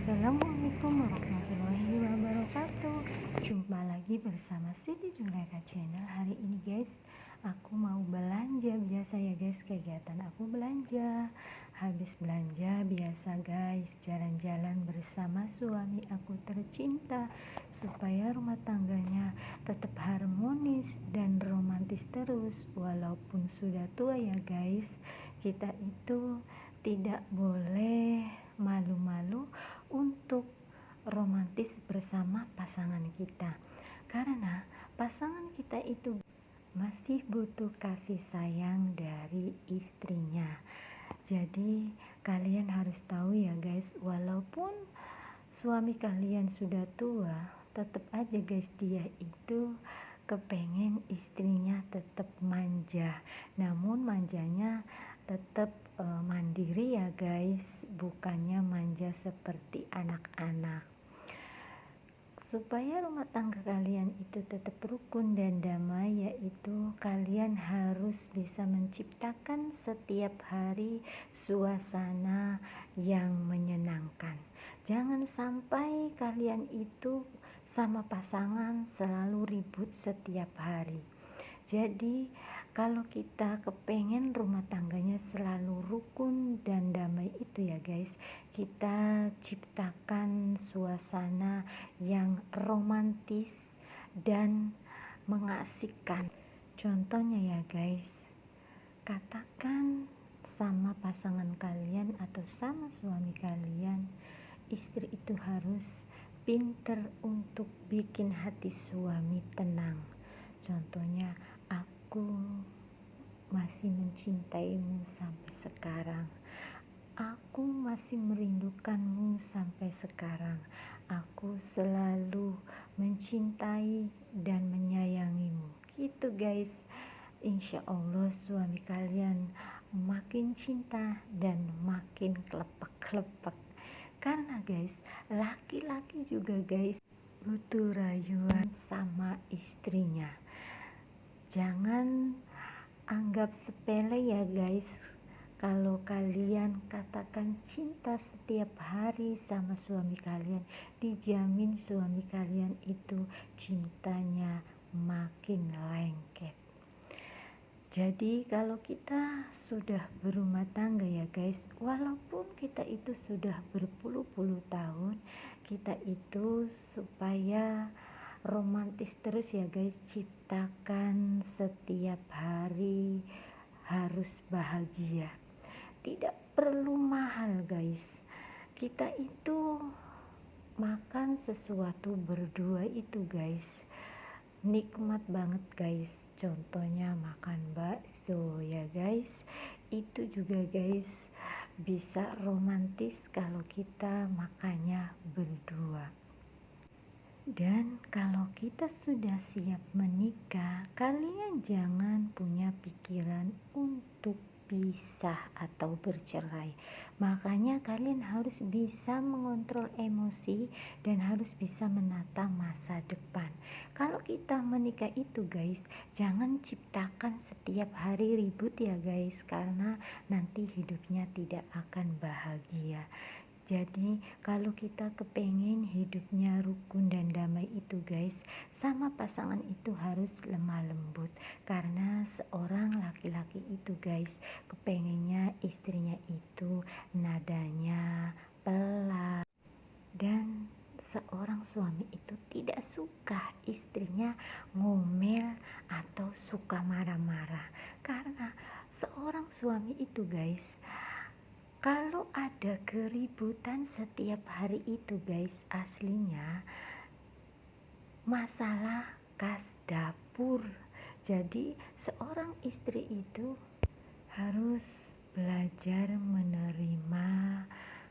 Assalamualaikum warahmatullahi wabarakatuh. Jumpa lagi bersama Siti Juleka Channel. Hari ini guys, aku mau belanja. Biasa ya guys, kegiatan aku belanja. Habis belanja biasa guys, jalan-jalan bersama suami aku tercinta, supaya rumah tangganya tetap harmonis dan romantis terus. Walaupun sudah tua ya guys, kita itu tidak boleh malu-malu untuk romantis bersama pasangan kita, karena pasangan kita itu masih butuh kasih sayang dari istrinya. Jadi kalian harus tahu ya guys, walaupun suami kalian sudah tua, tetap aja guys dia itu kepengen istrinya tetap manja, namun manjanya tetap mandiri ya guys, bukannya manja seperti anak-anak. Supaya rumah tangga kalian itu tetap rukun dan damai, yaitu kalian harus bisa menciptakan setiap hari suasana yang menyenangkan. Jangan sampai kalian itu sama pasangan selalu ribut setiap hari. Jadi kalau kita kepengen rumah tangganya selalu rukun dan damai itu ya guys, kita ciptakan suasana yang romantis dan mengasihkan. Contohnya ya guys, katakan sama pasangan kalian atau sama suami kalian, istri itu harus pinter untuk bikin hati suami tenang. Contohnya, aku masih mencintaimu sampai sekarang. Aku masih merindukanmu sampai sekarang. Aku selalu mencintai dan menyayangimu. Gitu guys. Insya Allah suami kalian makin cinta dan makin kelepek-kelepek. Karena guys, laki-laki juga guys butuh rayuan sama istrinya. Jangan anggap sepele ya guys. Kalau kalian katakan cinta setiap hari sama suami kalian, dijamin suami kalian itu cintanya makin lengket. Jadi kalau kita sudah berumah tangga ya guys, walaupun kita itu sudah berpuluh-puluh tahun, kita itu supaya romantis terus ya guys, ciptakan setiap hari harus bahagia. Tidak perlu mahal guys, kita itu makan sesuatu berdua itu guys nikmat banget guys. Contohnya makan bakso ya guys, itu juga guys bisa romantis kalau kita makannya berdua. Dan kalau kita sudah siap menikah, kalian jangan punya pikiran untuk pisah atau bercerai. Makanya kalian harus bisa mengontrol emosi dan harus bisa menata masa depan. Kalau kita menikah itu guys, jangan ciptakan setiap hari ribut ya guys, karena nanti hidupnya tidak akan bahagia. Jadi kalau kita kepengen hidupnya rukun dan damai itu guys, sama pasangan itu harus lemah lembut. Karena seorang laki-laki itu guys, kepengennya istrinya itu nadanya pelan. Dan seorang suami itu tidak suka istrinya ngomel atau suka marah-marah. Karena seorang suami itu guys, kalau ada keributan setiap hari itu guys, aslinya masalah kas dapur. Jadi seorang istri itu harus belajar menerima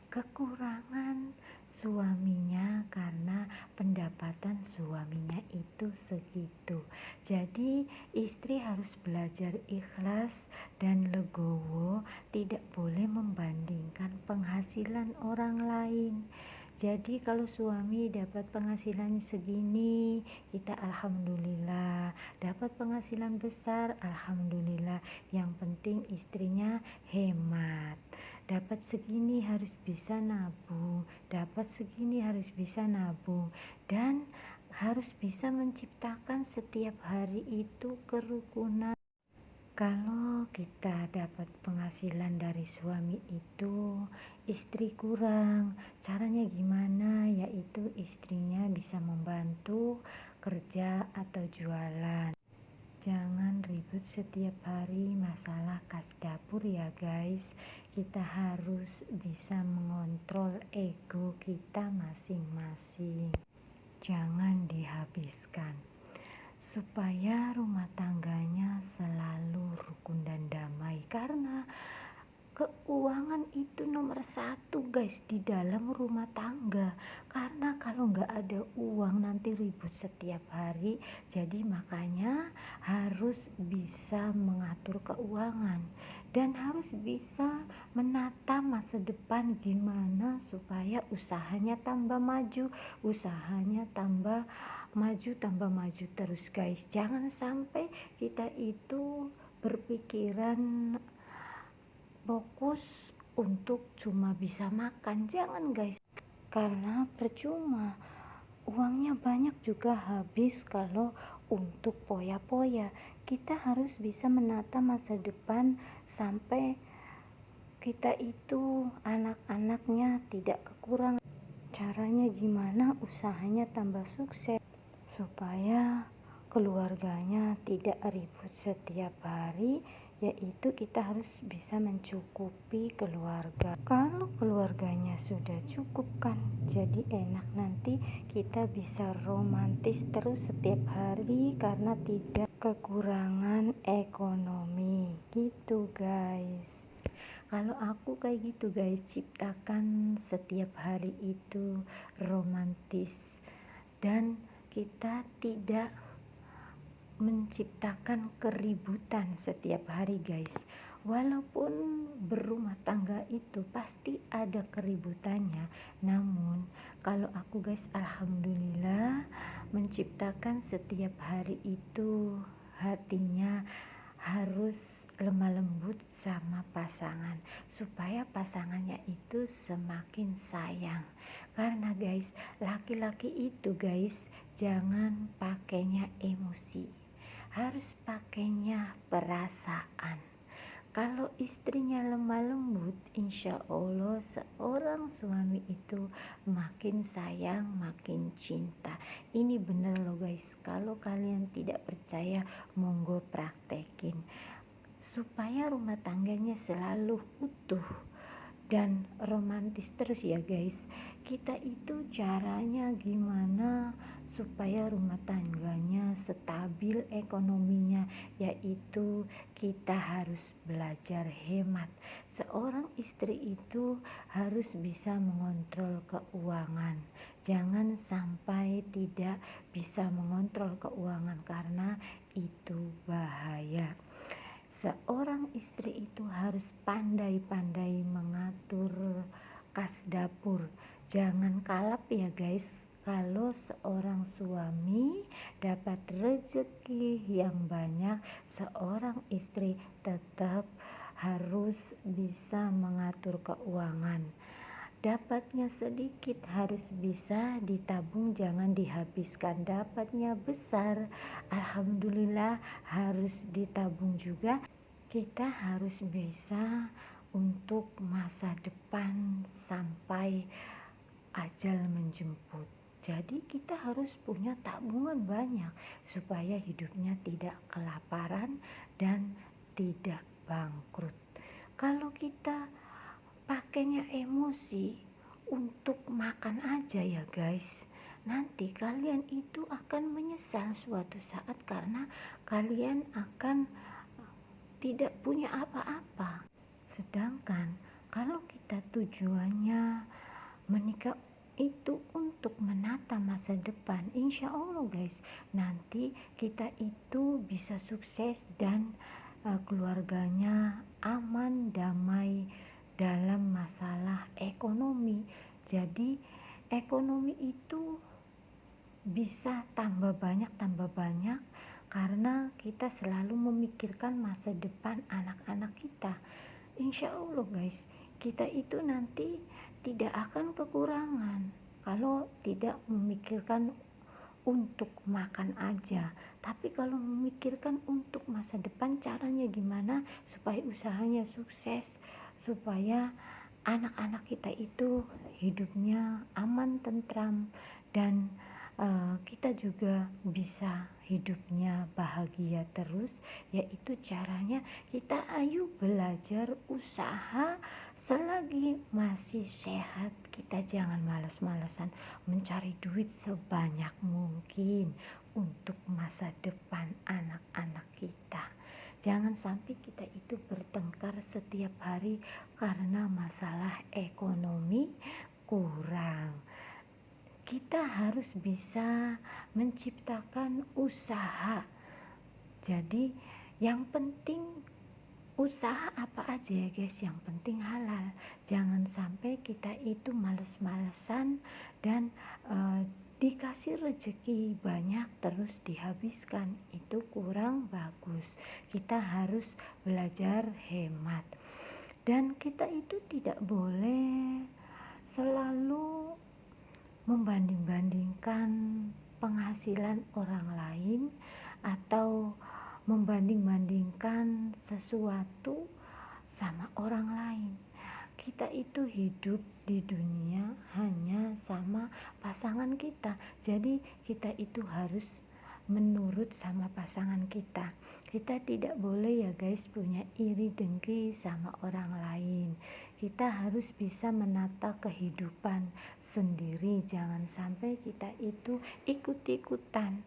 kekurangan suaminya karena pendapatan suaminya itu segitu. Jadi istri harus belajar ikhlas dan legowo, tidak boleh membandingkan penghasilan orang lain. Jadi kalau suami dapat penghasilan segini, kita alhamdulillah. Dapat penghasilan besar, alhamdulillah. Yang penting istrinya hemat. dapat segini harus bisa nabung, dapat segini harus bisa nabung, dan harus bisa menciptakan setiap hari itu kerukunan. Kalau kita dapat penghasilan dari suami itu, istri kurang, caranya gimana? Yaitu istrinya bisa membantu kerja atau jualan. Jangan ribut setiap hari masalah kas dapur ya guys. Kita harus bisa mengontrol ego kita masing-masing. Jangan dihabiskan, supaya rumah tangganya selalu rukun dan damai, karena keuangan itu nomor satu guys di dalam rumah tangga. Karena kalau nggak ada uang nanti ribut setiap hari. Jadi makanya harus bisa mengatur keuangan dan harus bisa menata masa depan, gimana supaya usahanya tambah maju, usahanya tambah maju terus guys. Jangan sampai kita itu berpikiran fokus untuk cuma bisa makan, jangan guys, karena percuma, uangnya banyak juga habis kalau untuk poya-poya. Kita harus bisa menata masa depan sampai kita itu anak-anaknya tidak kekurangan. Caranya gimana usahanya tambah sukses, supaya keluarganya tidak ribut setiap hari, yaitu kita harus bisa mencukupi keluarga. Kalau keluarganya sudah cukup kan, jadi enak, nanti kita bisa romantis terus setiap hari karena tidak kekurangan ekonomi gitu guys. Kalau aku kayak gitu guys, ciptakan setiap hari itu romantis dan kita tidak menciptakan keributan setiap hari guys. Walaupun berumah tangga itu pasti ada keributannya, namun kalau aku guys, alhamdulillah menciptakan setiap hari itu hatinya harus lemah lembut sama pasangan, supaya pasangannya itu semakin sayang. Karena guys, laki-laki itu guys, jangan pakainya emosi, harus pakainya perasaan. Kalau istrinya lemah lembut, insya Allah seorang suami itu makin sayang, makin cinta. Ini bener loh guys, kalau kalian tidak percaya monggo praktekin, supaya rumah tangganya selalu utuh dan romantis terus ya guys. Kita itu caranya gimana supaya rumah tangganya stabil ekonominya, yaitu kita harus belajar hemat. Seorang istri itu harus bisa mengontrol keuangan. Jangan sampai tidak bisa mengontrol keuangan, karena itu bahaya. Seorang istri itu harus pandai-pandai mengatur kas dapur. Jangan kalap ya guys. Kalau seorang suami dapat rezeki yang banyak, seorang istri tetap harus bisa mengatur keuangan. Dapatnya sedikit harus bisa ditabung, jangan dihabiskan. Dapatnya besar, alhamdulillah harus ditabung juga. Kita harus bisa untuk masa depan sampai ajal menjemput. Jadi kita harus punya tabungan banyak supaya hidupnya tidak kelaparan dan tidak bangkrut. Kalau kita pakainya emosi untuk makan aja ya guys, nanti kalian itu akan menyesal suatu saat, karena kalian akan tidak punya apa-apa. Sedangkan kalau kita tujuannya menikah itu untuk menata masa depan, insya Allah guys, nanti kita itu bisa sukses dan keluarganya aman, damai dalam masalah ekonomi. Jadi ekonomi itu bisa tambah banyak karena kita selalu memikirkan masa depan anak-anak kita. Insya Allah guys, kita itu nanti tidak akan kekurangan kalau tidak memikirkan untuk makan aja, tapi kalau memikirkan untuk masa depan, caranya gimana supaya usahanya sukses, supaya anak-anak kita itu hidupnya aman, tentram, dan kita juga bisa hidupnya bahagia terus, yaitu caranya kita ayo belajar usaha selagi masih sehat. Kita jangan malas-malasan mencari duit sebanyak mungkin untuk masa depan anak-anak kita. Jangan sampai kita itu bertengkar setiap hari karena masalah ekonomi kurang. Kita harus bisa menciptakan usaha. Jadi yang penting usaha apa aja ya guys, yang penting halal. Jangan sampai kita itu males-malesan dan dikasih rezeki banyak terus dihabiskan, itu kurang bagus. Kita harus belajar hemat, dan kita itu tidak boleh selalu membanding-bandingkan penghasilan orang lain atau membanding-bandingkan sesuatu sama orang lain. Kita itu hidup di dunia hanya sama pasangan kita, jadi kita itu harus menurut sama pasangan kita. Kita tidak boleh ya guys punya iri dengki sama orang lain. Kita harus bisa menata kehidupan sendiri, jangan sampai kita itu ikut-ikutan.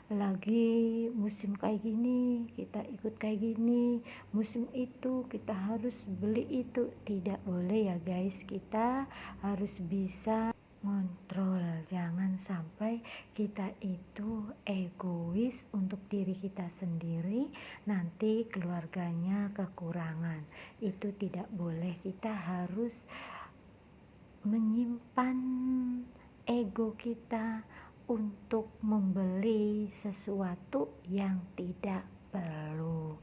Lagi musim kayak gini kita ikut kayak gini, musim itu kita harus beli itu, tidak boleh ya guys. Kita harus bisa ngontrol, jangan sampai kita itu egois untuk diri kita sendiri, nanti keluarganya kekurangan. Itu tidak boleh. Kita harus menyimpan ego kita untuk membeli sesuatu yang tidak perlu.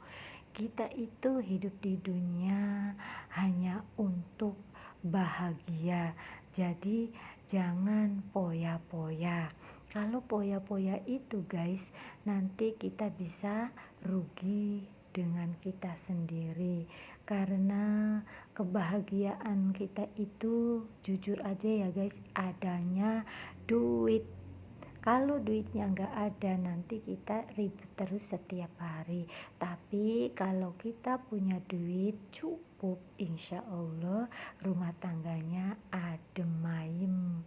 Kita itu hidup di dunia hanya untuk bahagia, jadi jangan poya-poya. Kalau poya-poya itu guys, nanti kita bisa rugi dengan kita sendiri, karena kebahagiaan kita itu jujur aja ya guys, adanya duit. Kalau duitnya nggak ada, nanti kita ribut terus setiap hari. Tapi kalau kita punya duit cukup, insya Allah rumah tangganya adem ayem.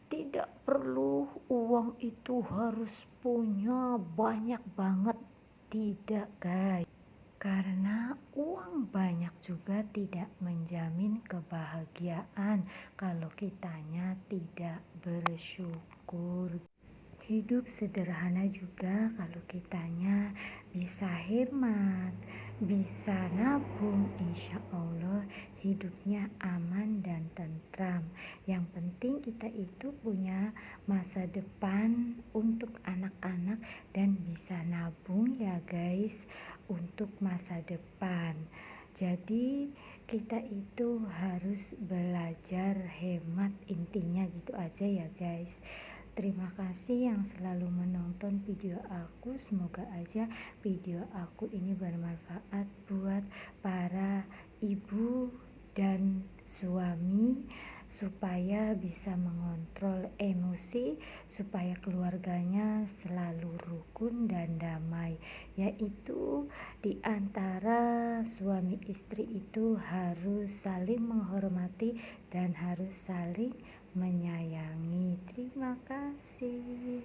Tidak perlu uang itu harus punya banyak banget, tidak guys. Karena uang banyak juga tidak menjamin kebahagiaan kalau kitanya tidak bersyukur. Hidup sederhana juga kalau kitanya bisa hemat, bisa nabung, insya Allah hidupnya aman dan tentram. Yang penting kita itu punya masa depan untuk anak-anak dan bisa nabung ya guys untuk masa depan. Jadi kita itu harus belajar hemat, intinya gitu aja ya guys. Terima kasih yang selalu menonton video aku. Semoga aja video aku ini bermanfaat buat para ibu dan suami, supaya bisa mengontrol emosi, supaya keluarganya selalu rukun dan damai. Yaitu di antara suami istri itu harus saling menghormati dan harus saling menyayangi. Terima kasih.